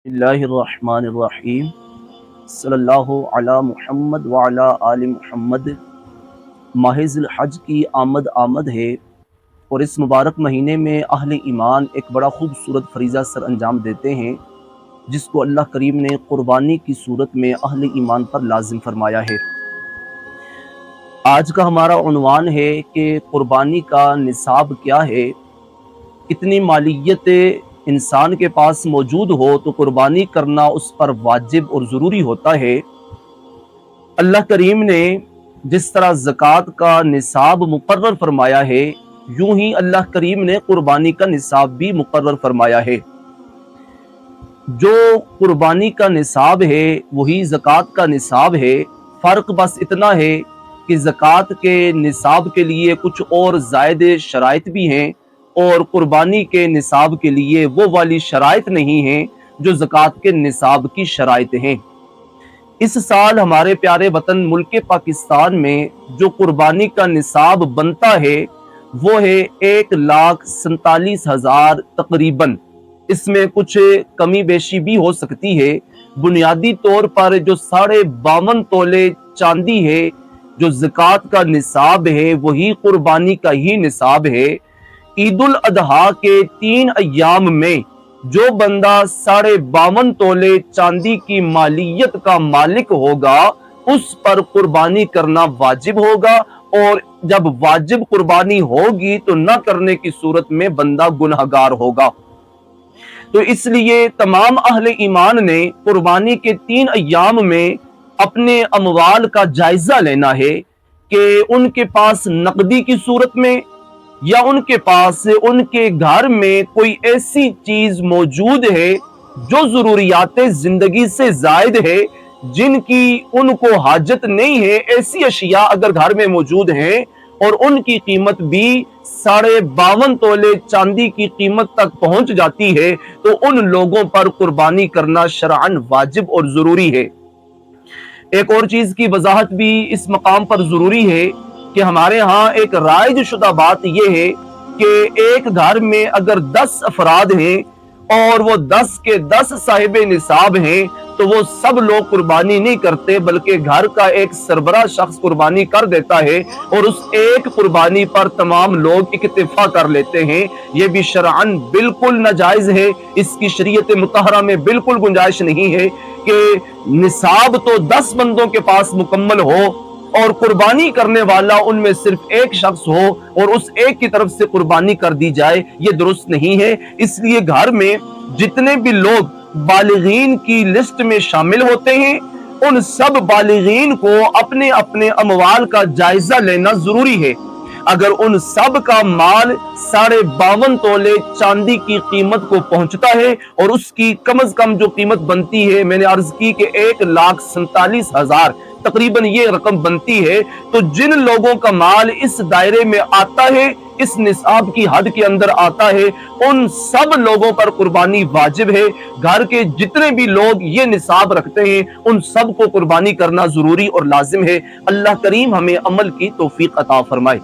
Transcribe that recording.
اللہ الرحمن الرحیم صلی اللہ علی محمد وعلی آل محمد۔ ماہ ذی الحج کی آمد ہے اور اس مبارک مہینے میں اہل ایمان ایک بڑا خوبصورت فریضہ سر انجام دیتے ہیں، جس کو اللہ کریم نے قربانی کی صورت میں اہل ایمان پر لازم فرمایا ہے۔ آج کا ہمارا عنوان ہے کہ قربانی کا نصاب کیا ہے۔ اتنی مالیت انسان کے پاس موجود ہو تو قربانی کرنا اس پر واجب اور ضروری ہوتا ہے۔ اللہ کریم نے جس طرح زکوٰۃ کا نصاب مقرر فرمایا ہے، یوں ہی اللہ کریم نے قربانی کا نصاب بھی مقرر فرمایا ہے۔ جو قربانی کا نصاب ہے وہی زکوٰۃ کا نصاب ہے، فرق بس اتنا ہے کہ زکوٰۃ کے نصاب کے لیے کچھ اور زائد شرائط بھی ہیں اور قربانی کے نصاب کے لیے وہ والی شرائط نہیں ہیں جو زکوٰۃ کے نصاب کی شرائط ہیں۔ اس سال ہمارے پیارے وطن ملک پاکستان میں جو قربانی کا نصاب بنتا ہے وہ ہے 1,47,000 تقریباً۔ اس میں کچھ کمی بیشی بھی ہو سکتی ہے۔ بنیادی طور پر جو 52.5 تولے چاندی ہے جو زکوٰۃ کا نصاب ہے وہی قربانی کا ہی نصاب ہے۔ عید الاضحیٰ کے 3 ایام میں جو بندہ 52.5 تولے چاندی کی مالیت کا مالک ہوگا اس پر قربانی کرنا واجب ہوگا، اور جب واجب قربانی ہوگی تو نہ کرنے کی صورت میں بندہ گنہگار ہوگا۔ تو اس لیے تمام اہل ایمان نے قربانی کے 3 ایام میں اپنے اموال کا جائزہ لینا ہے کہ ان کے پاس نقدی کی صورت میں یا ان کے پاس ان کے گھر میں کوئی ایسی چیز موجود ہے جو ضروریات زندگی سے زائد ہے، جن کی ان کو حاجت نہیں ہے۔ ایسی اشیاء اگر گھر میں موجود ہیں اور ان کی قیمت بھی 52.5 تولے چاندی کی قیمت تک پہنچ جاتی ہے تو ان لوگوں پر قربانی کرنا شرعاً واجب اور ضروری ہے۔ ایک اور چیز کی وضاحت بھی اس مقام پر ضروری ہے کہ ہمارے ہاں ایک رائج شدہ بات یہ ہے کہ ایک گھر میں اگر 10 افراد ہیں اور وہ 10 کے 10 صاحب نصاب ہیں تو وہ سب لوگ قربانی نہیں کرتے، بلکہ گھر کا ایک سربراہ شخص قربانی کر دیتا ہے اور اس ایک قربانی پر تمام لوگ اکتفا کر لیتے ہیں۔ یہ بھی شرعاً بالکل ناجائز ہے، اس کی شریعت مطہرہ میں بالکل گنجائش نہیں ہے کہ نصاب تو 10 بندوں کے پاس مکمل ہو اور قربانی کرنے والا ان میں صرف ایک شخص ہو اور اس ایک کی طرف سے قربانی کر دی جائے، یہ درست نہیں ہے۔ اس لیے گھر میں جتنے بھی لوگ بالغین کی لسٹ میں شامل ہوتے ہیں ان سب بالغین کو اپنے اپنے اموال کا جائزہ لینا ضروری ہے۔ اگر ان سب کا مال 52.5 تولے چاندی کی قیمت کو پہنچتا ہے اور اس کی کم از کم جو قیمت بنتی ہے، میں نے عرض کی کہ 1,47,000 تقریباً یہ رقم بنتی ہے، تو جن لوگوں کا مال اس دائرے میں آتا ہے، اس نصاب کی حد کے اندر آتا ہے، ان سب لوگوں پر قربانی واجب ہے۔ گھر کے جتنے بھی لوگ یہ نصاب رکھتے ہیں ان سب کو قربانی کرنا ضروری اور لازم ہے۔ اللہ کریم ہمیں عمل کی توفیق عطا فرمائے۔